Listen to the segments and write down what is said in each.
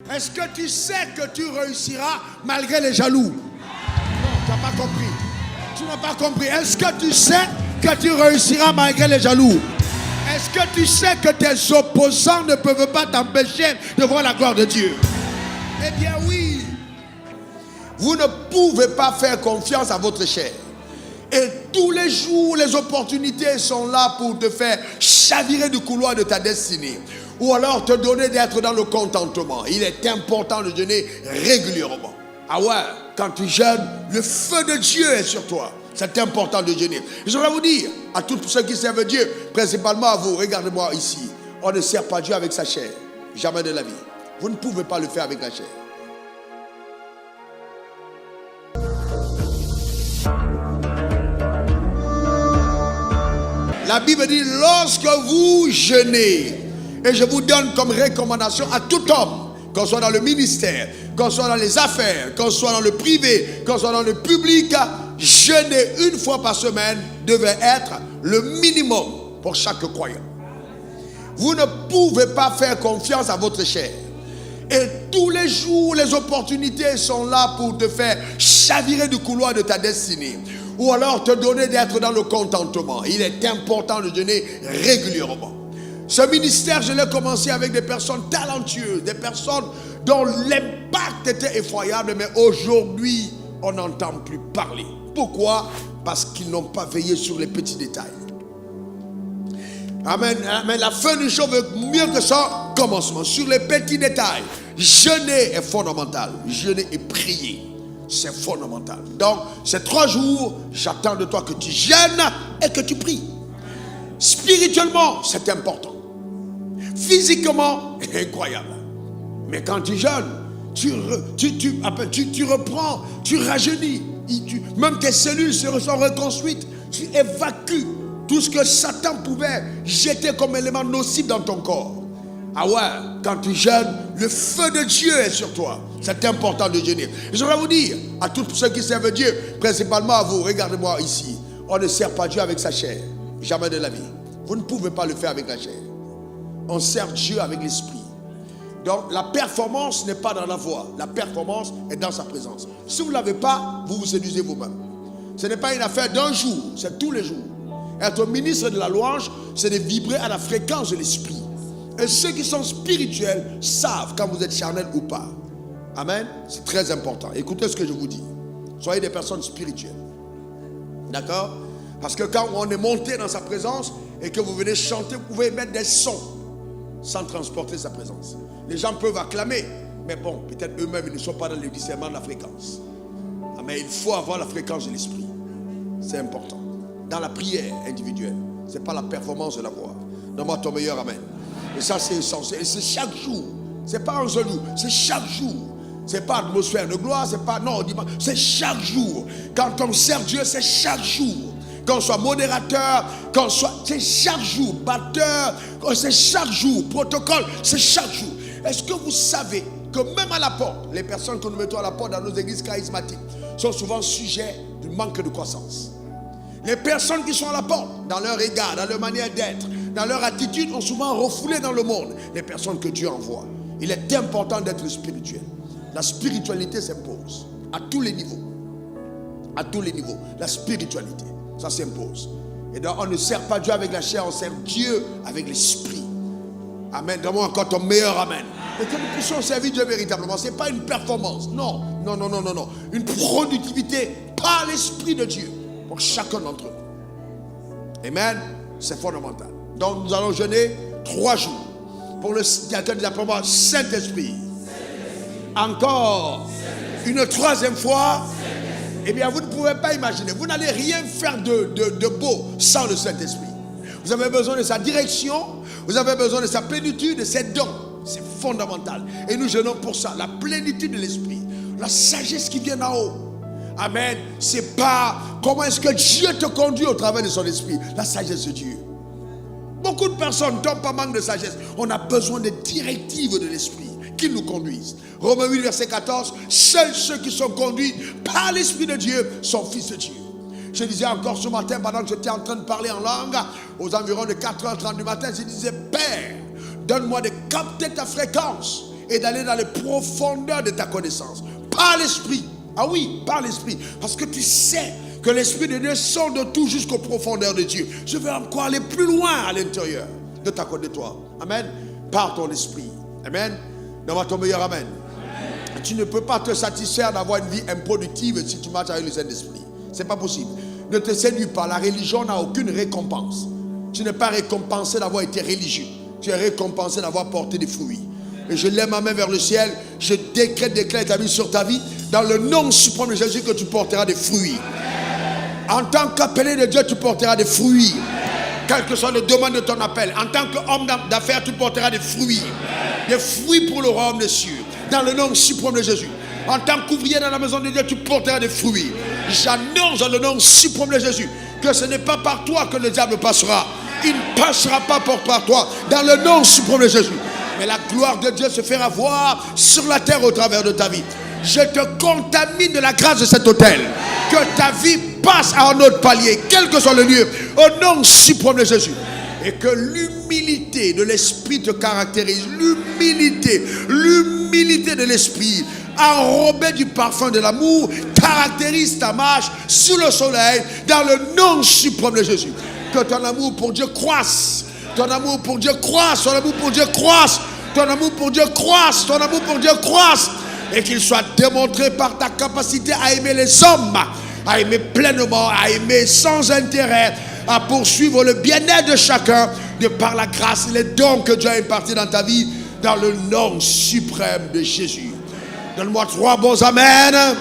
Est-ce que tu sais que tu réussiras malgré les jaloux? Non, tu n'as pas compris. Tu n'as pas compris. Est-ce que tu sais que tu réussiras malgré les jaloux? Est-ce que tu sais que tes opposants ne peuvent pas t'empêcher de voir la gloire de Dieu? Eh bien oui. Vous ne pouvez pas faire confiance à votre chair. Et tous les jours, les opportunités sont là pour te faire chavirer du couloir de ta destinée. Ou alors te donner d'être dans le contentement. Il est important de jeûner régulièrement. Ah ouais, quand tu jeûnes, le feu de Dieu est sur toi. C'est important de jeûner. Je voudrais vous dire, à tous ceux qui servent Dieu, principalement à vous, regardez-moi ici. On ne sert pas Dieu avec sa chair. Jamais de la vie. Vous ne pouvez pas le faire avec la chair. La Bible dit, lorsque vous jeûnez, et je vous donne comme recommandation à tout homme, qu'on soit dans le ministère, qu'on soit dans les affaires, qu'on soit dans le privé, qu'on soit dans le public, jeûner une fois par semaine devait être le minimum pour chaque croyant. Vous ne pouvez pas faire confiance à votre chair. Et tous les jours, les opportunités sont là pour te faire chavirer du couloir de ta destinée. Ou alors te donner d'être dans le contentement. Il est important de jeûner régulièrement. Ce ministère, je l'ai commencé avec des personnes talentueuses, des personnes dont l'impact était effroyable, mais aujourd'hui, on n'entend plus parler. Pourquoi? Parce qu'ils n'ont pas veillé sur les petits détails. Amen. Mais la fin du show veut mieux que ça, commencement. Sur les petits détails, jeûner est fondamental. Jeûner et prier, c'est fondamental. Donc, ces 3 jours, j'attends de toi que tu jeûnes et que tu pries. Spirituellement, c'est important. Physiquement, incroyable. Mais quand tu jeûnes, tu reprends, tu rajeunis. Même tes cellules sont reconstruites. Tu évacues tout ce que Satan pouvait jeter comme élément nocif dans ton corps. Ah ouais, quand tu jeûnes, le feu de Dieu est sur toi. C'est important de jeûner. Je voudrais vous dire, à tous ceux qui servent Dieu, principalement à vous, regardez-moi ici. On ne sert pas Dieu avec sa chair. Jamais de la vie. Vous ne pouvez pas le faire avec la chair. On sert Dieu avec l'esprit. Donc la performance n'est pas dans la voix. La performance est dans sa présence. Si vous ne l'avez pas, vous vous séduisez vous-même. Ce n'est pas une affaire d'un jour, c'est tous les jours. Être ministre de la louange, c'est de vibrer à la fréquence de l'esprit. Et ceux qui sont spirituels savent quand vous êtes charnel ou pas. Amen. C'est très important. Écoutez ce que je vous dis. Soyez des personnes spirituelles. D'accord? Parce que quand on est monté dans sa présence et que vous venez chanter, vous pouvez mettre des sons sans transporter sa présence. Les gens peuvent acclamer, mais bon, peut-être eux-mêmes ils ne sont pas dans le discernement de la fréquence. Mais il faut avoir la fréquence de l'esprit. C'est important. Dans la prière individuelle, ce n'est pas la performance de la voix. Donne-moi ton meilleur amen. Et ça c'est essentiel. Et c'est chaque jour. Ce n'est pas un seul jour, c'est chaque jour. Ce n'est pas atmosphère de gloire, c'est pas non, c'est chaque jour. Quand on sert Dieu, c'est chaque jour. Qu'on soit modérateur, qu'on soit, c'est chaque jour, batteur, c'est chaque jour, protocole, c'est chaque jour. Est-ce que vous savez que même à la porte, les personnes que nous mettons à la porte dans nos églises charismatiques sont souvent sujets du manque de croissance? Les personnes qui sont à la porte, dans leur égard, dans leur manière d'être, dans leur attitude, ont souvent refoulé dans le monde les personnes que Dieu envoie. Il est important d'être spirituel. La spiritualité s'impose à tous les niveaux. À tous les niveaux. La spiritualité. Ça s'impose. Et donc on ne sert pas Dieu avec la chair, on sert Dieu avec l'esprit. Amen. Donne-moi encore ton meilleur amen. Et que nous puissions servir Dieu véritablement. Ce n'est pas une performance. Non. Une productivité par l'esprit de Dieu pour chacun d'entre nous. Amen. C'est fondamental. Donc nous allons jeûner 3 jours. Pour le quelqu'un des approbats, Saint-Esprit. Encore une 3e fois. Eh bien, vous ne pouvez pas imaginer. Vous n'allez rien faire de beau sans le Saint-Esprit. Vous avez besoin de sa direction. Vous avez besoin de sa plénitude, de ses dons. C'est fondamental. Et nous jeûnons pour ça. La plénitude de l'Esprit. La sagesse qui vient d'en haut. Amen. C'est pas comment est-ce que Dieu te conduit au travers de son esprit. La sagesse de Dieu. Beaucoup de personnes tombent par manque de sagesse. On a besoin des directives de l'esprit qui nous conduisent. Romains 8, verset 14. Seuls ceux qui sont conduits par l'Esprit de Dieu sont fils de Dieu. Je disais encore ce matin, pendant que j'étais en train de parler en langue, aux environs de 4h30 du matin, je disais, Père, donne-moi de capter ta fréquence et d'aller dans les profondeurs de ta connaissance. Par l'Esprit. Ah oui, par l'Esprit. Parce que tu sais que l'Esprit de Dieu sort de tout jusqu'aux profondeurs de Dieu. Je veux encore aller plus loin à l'intérieur de toi. Amen. Par ton esprit. Amen. Donne-moi ton meilleur amen. Amen. Tu ne peux pas te satisfaire d'avoir une vie improductive si tu marches avec le Saint-Esprit. C'est pas possible. Ne te séduis pas. La religion n'a aucune récompense. Tu n'es pas récompensé d'avoir été religieux. Tu es récompensé d'avoir porté des fruits. Et je lève ma main vers le ciel. Je déclare ta vie sur ta vie. Dans le nom suprême de Jésus, que tu porteras des fruits. En tant qu'appelé de Dieu, tu porteras des fruits. Quel que soit le domaine de ton appel. En tant qu'homme d'affaires, tu porteras des fruits. Des fruits pour le royaume des cieux. Dans le nom suprême de Jésus. En tant qu'ouvrier dans la maison de Dieu, tu porteras des fruits. J'annonce dans le nom suprême de Jésus que ce n'est pas par toi que le diable passera. Il ne passera pas par toi. Dans le nom suprême de Jésus. Mais la gloire de Dieu se fera voir sur la terre au travers de ta vie. Je te contamine de la grâce de cet autel. Que ta vie passe à un autre palier, quel que soit le lieu, au nom suprême de Jésus. Et que l'humilité de l'esprit te caractérise. L'humilité de l'esprit, enrobée du parfum de l'amour, caractérise ta marche sous le soleil, dans le nom suprême de Jésus. Que ton amour pour Dieu croisse. Ton amour pour Dieu croisse. Ton amour pour Dieu croisse. Ton amour pour Dieu croisse. Ton amour pour Dieu croisse. Et qu'il soit démontré par ta capacité à aimer les hommes, à aimer pleinement, à aimer sans intérêt, à poursuivre le bien-être de chacun, de par la grâce et les dons que Dieu a impartis dans ta vie, dans le nom suprême de Jésus. Donne-moi 3 bons amen. Amen.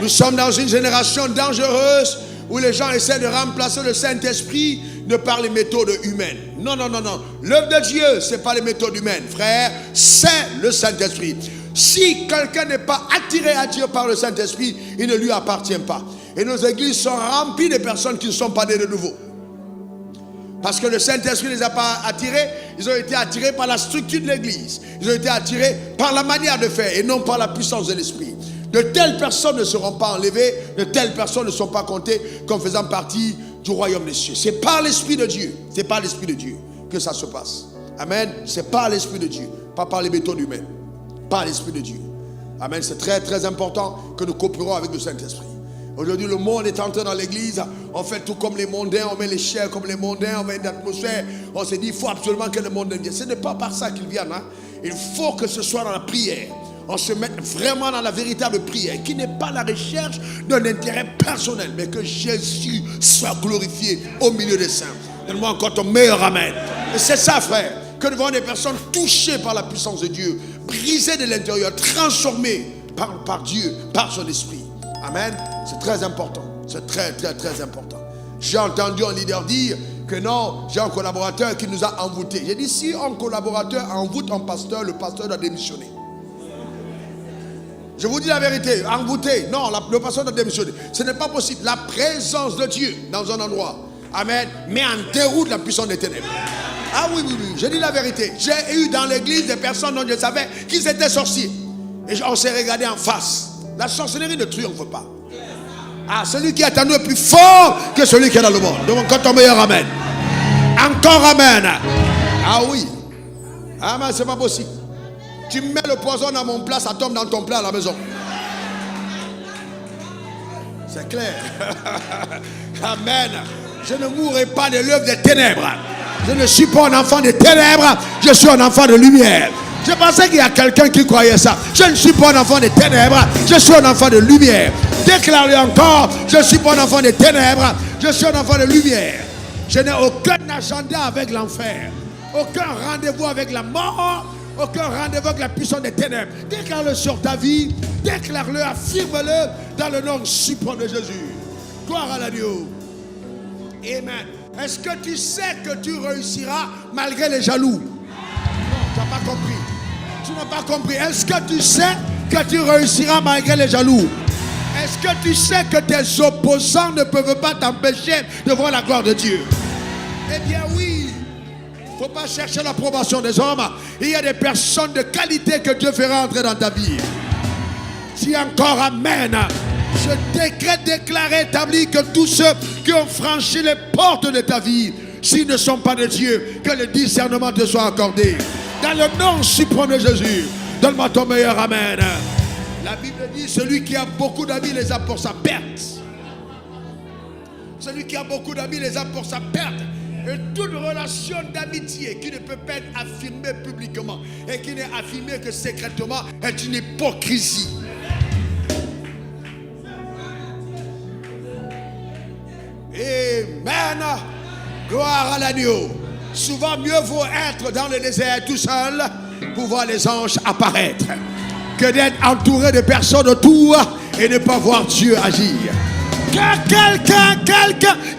Nous sommes dans une génération dangereuse où les gens essaient de remplacer le Saint-Esprit de par les méthodes humaines. Non. L'œuvre de Dieu, ce n'est pas les méthodes humaines, frère. C'est le Saint-Esprit. Si quelqu'un n'est pas attiré à Dieu par le Saint-Esprit, il ne lui appartient pas. Et nos églises sont remplies de personnes qui ne sont pas nées de nouveau. Parce que le Saint-Esprit ne les a pas attirés. Ils ont été attirés par la structure de l'église. Ils ont été attirés par la manière de faire et non par la puissance de l'Esprit. De telles personnes ne seront pas enlevées. De telles personnes ne sont pas comptées comme faisant partie du royaume des cieux. C'est par l'Esprit de Dieu. C'est par l'Esprit de Dieu que ça se passe. Amen. C'est par l'Esprit de Dieu. Pas par les méthodes humaines. Par l'Esprit de Dieu. Amen. C'est très très important que nous coopérons avec le Saint-Esprit. Aujourd'hui, le monde est entré dans l'église. On fait tout comme les mondains. On met les chairs comme les mondains. On met une atmosphère. On s'est dit, il faut absolument que le monde vienne. Ce n'est pas par ça qu'ils viennent. Hein. Il faut que ce soit dans la prière. On se mette vraiment dans la véritable prière, qui n'est pas la recherche d'un intérêt personnel, mais que Jésus soit glorifié au milieu des saints. Donne-moi encore ton meilleur amen. Et c'est ça, frère, que nous voyons des personnes touchées par la puissance de Dieu, brisées de l'intérieur, transformées par Dieu, par son esprit. Amen. C'est très important. C'est très, très, très important. J'ai entendu un leader dire que non, j'ai un collaborateur qui nous a envoûtés. J'ai dit, si un collaborateur envoûte un pasteur, le pasteur doit démissionner. Je vous dis la vérité, envoûté, non, le pasteur doit démissionner. Ce n'est pas possible. La présence de Dieu dans un endroit, amen, met en déroute la puissance des ténèbres. Ah oui, je dis la vérité. J'ai eu dans l'église des personnes dont je savais qu'ils étaient sorciers. Et on s'est regardé en face. La sorcellerie ne triomphe pas. Ah, celui qui est en nous est plus fort que celui qui est dans le monde. Donc encore ton meilleur amen. Encore amen. Ah oui. Ah mais c'est pas possible. Tu mets le poison dans mon plat, ça tombe dans ton plat à la maison. C'est clair. Amen. Je ne mourrai pas de l'œuvre des ténèbres. Je ne suis pas un enfant des ténèbres. Je suis un enfant de lumière. Je pensais qu'il y a quelqu'un qui croyait ça. Je ne suis pas un enfant des ténèbres. Je suis un enfant de lumière. Déclare-le encore. Je ne suis pas un enfant des ténèbres. Je suis un enfant de lumière. Je n'ai aucun agenda avec l'enfer. Aucun rendez-vous avec la mort. Aucun rendez-vous avec la puissance des ténèbres. Déclare-le sur ta vie. Déclare-le, affirme-le dans le nom suprême de Jésus. Gloire à la Dieu. Amen. Est-ce que tu sais que tu réussiras malgré les jaloux? Non, tu n'as pas compris. Tu n'as pas compris. Est-ce que tu sais que tu réussiras malgré les jaloux? Est-ce que tu sais que tes opposants ne peuvent pas t'empêcher de voir la gloire de Dieu? Eh bien oui. Il ne faut pas chercher l'approbation des hommes. Il y a des personnes de qualité que Dieu fera entrer dans ta vie. Si encore amen. Je décrète, déclare, établis que tous ceux qui ont franchi les portes de ta vie, s'ils ne sont pas de Dieu, que le discernement te soit accordé. Dans le nom suprême de Jésus. Donne-moi ton meilleur amen. La Bible dit, celui qui a beaucoup d'amis les a pour sa perte. Celui qui a beaucoup d'amis les a pour sa perte. Et toute relation d'amitié qui ne peut pas être affirmée publiquement et qui n'est affirmée que secrètement est une hypocrisie. Amen. Gloire à l'agneau. Souvent mieux vaut être dans le désert tout seul pour voir les anges apparaître que d'être entouré de personnes autour et ne pas voir Dieu agir. Que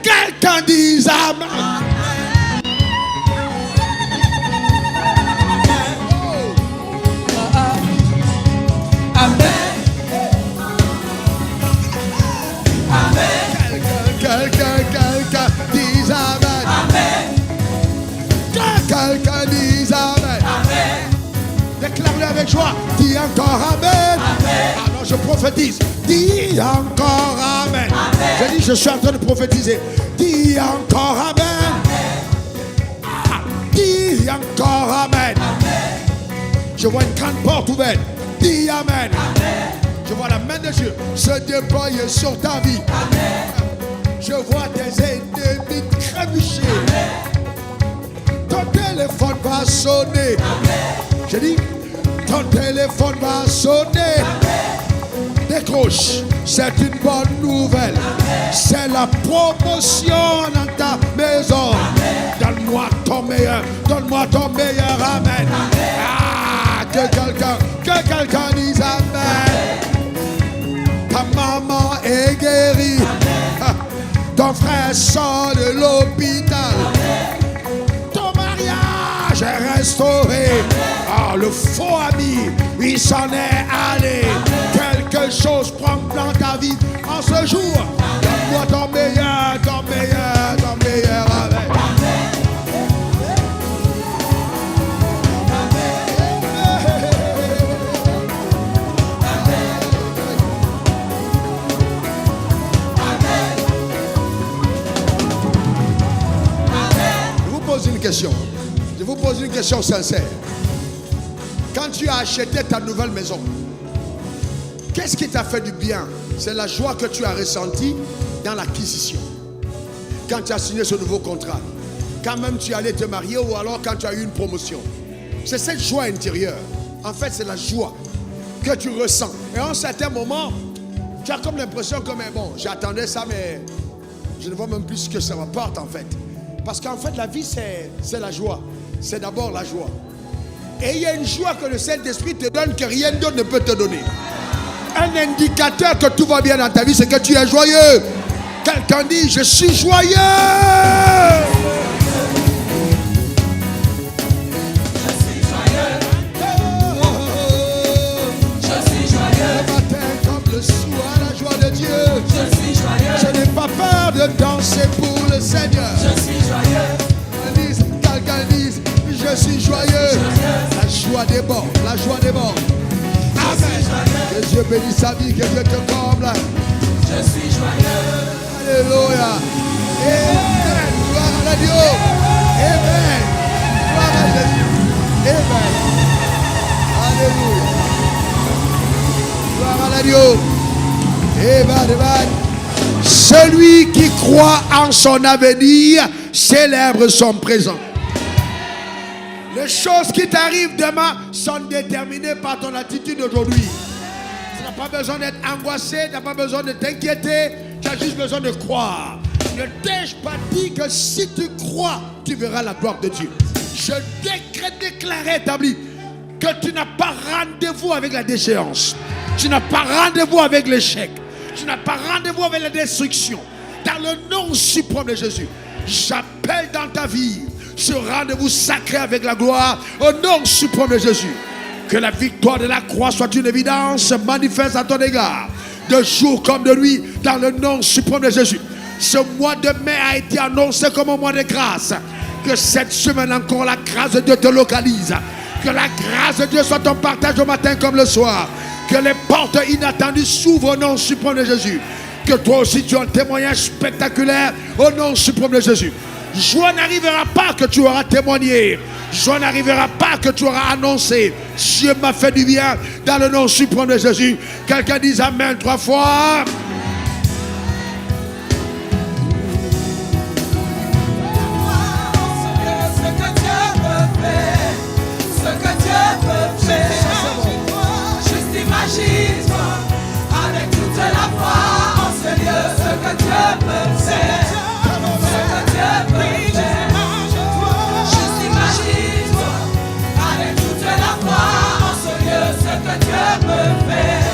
quelqu'un dise amen. Amen. Amen. Quelqu'un dise amen. Amen. Quelqu'un dise amen. Amen. Déclare-le avec joie. Dis encore amen. Amen. Alors je prophétise. Dis encore amen. Amen. Je dis, je suis en train de prophétiser. Dis encore amen. Ah, dis encore amen. Amen. Je vois une grande porte ouverte. Dis amen. Amen. Je vois la main de Dieu se déployer sur ta vie. Amen. Je vois tes ennemis trébucher. Amen. Ton téléphone va sonner. Amen. Je dis, ton téléphone va sonner. Amen. Décroche, c'est une bonne nouvelle. Amen. C'est la promotion dans ta maison. Amen. Donne-moi ton meilleur amen. Amen. Ah, que quelqu'un dise amen. Ta maman est guérie. Amen. Ton frère sort de l'hôpital. Amen. Ton mariage est restauré. Ah, le faux ami, il s'en est allé. Quelque chose prend dans ta vie en ce jour. Donne-moi ton meilleur amen. Je vous pose une question sincère. Quand tu as acheté ta nouvelle maison, qu'est-ce qui t'a fait du bien? C'est la joie que tu as ressentie dans l'acquisition. Quand tu as signé ce nouveau contrat, quand même tu allais te marier ou alors quand tu as eu une promotion. C'est cette joie intérieure. En fait, c'est la joie que tu ressens. Et à un certain moment, tu as comme l'impression que, mais bon, j'attendais ça, mais je ne vois même plus ce que ça m'apporte en fait. Parce qu'en fait, la vie, c'est la joie. C'est d'abord la joie. Et il y a une joie que le Saint-Esprit te donne que rien d'autre ne peut te donner. Un indicateur que tout va bien dans ta vie, c'est que tu es joyeux. Quelqu'un dit, je suis joyeux. Le matin comme le soir, la joie de Dieu. Je n'ai pas peur de danser pour le Seigneur. Quelqu'un dise, je suis joyeux. La joie déborde, la joie déborde. Amen. Que Dieu bénisse sa vie, que Dieu te comble. Je suis joyeux. Alléluia. Amen. Gloire à Dieu. Amen. Gloire à Jésus. Amen. Alléluia. Gloire à Dieu. Amen. Amen. Celui qui croit en son avenir célèbre son présent. Les choses qui t'arrivent demain sont déterminées par ton attitude d'aujourd'hui. Tu n'as pas besoin d'être angoissé, tu n'as pas besoin de t'inquiéter, tu as juste besoin de croire. Ne t'ai-je pas dit que si tu crois, tu verras la gloire de Dieu? Je déclare établi que tu n'as pas rendez-vous avec la déchéance. Tu n'as pas rendez-vous avec l'échec. Tu n'as pas rendez-vous avec la destruction. Dans le nom suprême de Jésus, j'appelle dans ta vie ce rendez-vous sacré avec la gloire au nom suprême de Jésus. Que la victoire de la croix soit une évidence manifeste à ton égard, de jour comme de nuit, dans le nom suprême de Jésus. Ce mois de mai a été annoncé comme un mois de grâce. Que cette semaine encore, la grâce de Dieu te localise. Que la grâce de Dieu soit ton partage au matin comme le soir. Que les portes inattendues s'ouvrent au nom suprême de Jésus. Que toi aussi tu as un témoignage spectaculaire au nom suprême de Jésus. Joie n'arrivera pas que tu auras témoigné. Joie n'arrivera pas que tu auras annoncé. Dieu m'a fait du bien dans le nom suprême de Jésus. Quelqu'un dise Amen 3 fois. Avec toute la foi en ce lieu, ce que Dieu peut faire, ce que Dieu peut faire. Juste imagine-toi, avec toute la foi en ce lieu, ce que Dieu peut faire,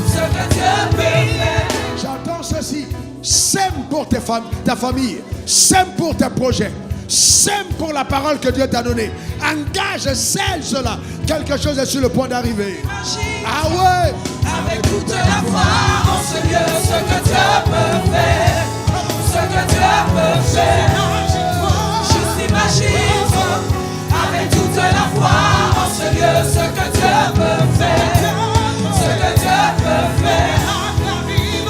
ce que Dieu peut faire. J'entends ceci. Sème pour ta famille, sème pour tes projets, sème pour la parole que Dieu t'a donnée. Engage celle-là. Quelque chose est sur le point d'arriver. Ah ouais. Avec toute la foi en ce lieu, ce que Dieu peut faire, ce que Dieu peut faire. Juste imagine-toi, avec toute la foi en ce lieu, ce que Dieu peut faire, ce que Dieu peut faire.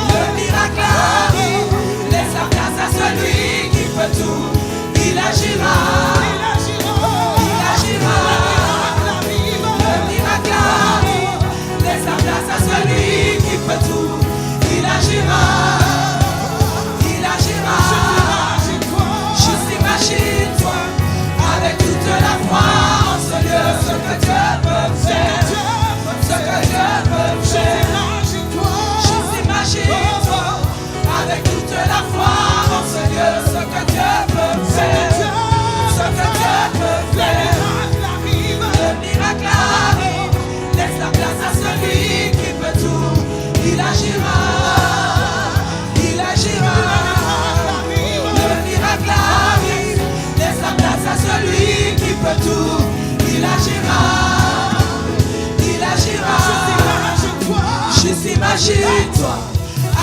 Le miracle arrive, laisse la place à celui qui peut tout. Il agira, il agira. Le miracle arrive, laisse la place à celui qui peut tout. Il agira, il agira. Juste imagine-toi, avec toute la foi en ce lieu, ce que Dieu peut faire, ce que Dieu peut faire. Juste imagine-toi, avec toute la foi en ce lieu, ce que Dieu peut faire, ce que Dieu peut faire. Le miracle arrive, laisse la place à celui qui peut tout. Il agira, il agira. Le miracle arrive, laisse la place à celui qui peut tout. Il agira, il agira. Juste imagine-toi,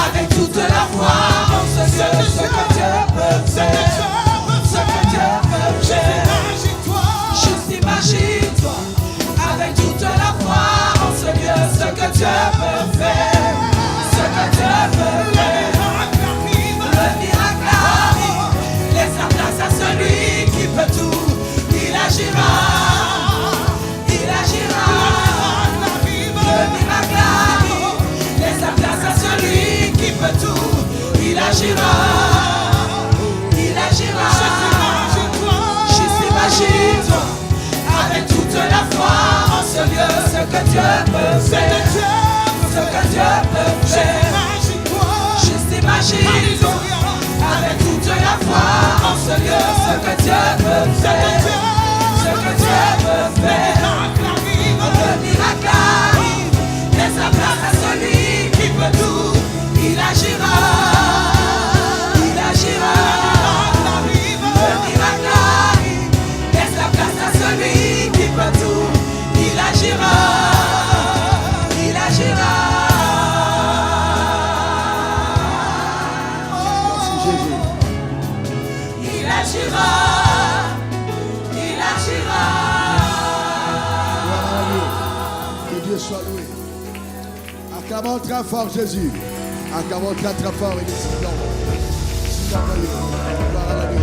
avec toute la foi en ce lieu, ce que Dieu peut faire, ce que Dieu peut faire. Juste imagine-toi, avec toute la foi en ce lieu, ce que Dieu peut faire, ce que Dieu peut faire. Le miracle arrive, laisse la place à celui qui peut tout. Il agira, il agira. Le miracle arrive, laisse la place à celui qui peut tout. Il agira, il agira. Juste imagine-toi, avec toute la foi en ce lieu, ce que Dieu peut faire, ce que Dieu peut faire. Juste imagine-toi, avec toute la foi en ce lieu, ce que Dieu peut faire, ce que Dieu peut faire. Le miracle arrive, laisse la place à celui qui peut tout. Il agira, il agira. Le miracle arrive, laisse la place à celui qui peut tout. Il agira, il agira. Il agira, il agira. Que Dieu soit loué. Acclamons très fort Jésus. Acclamons très fort et décidons. Gloire à Dieu.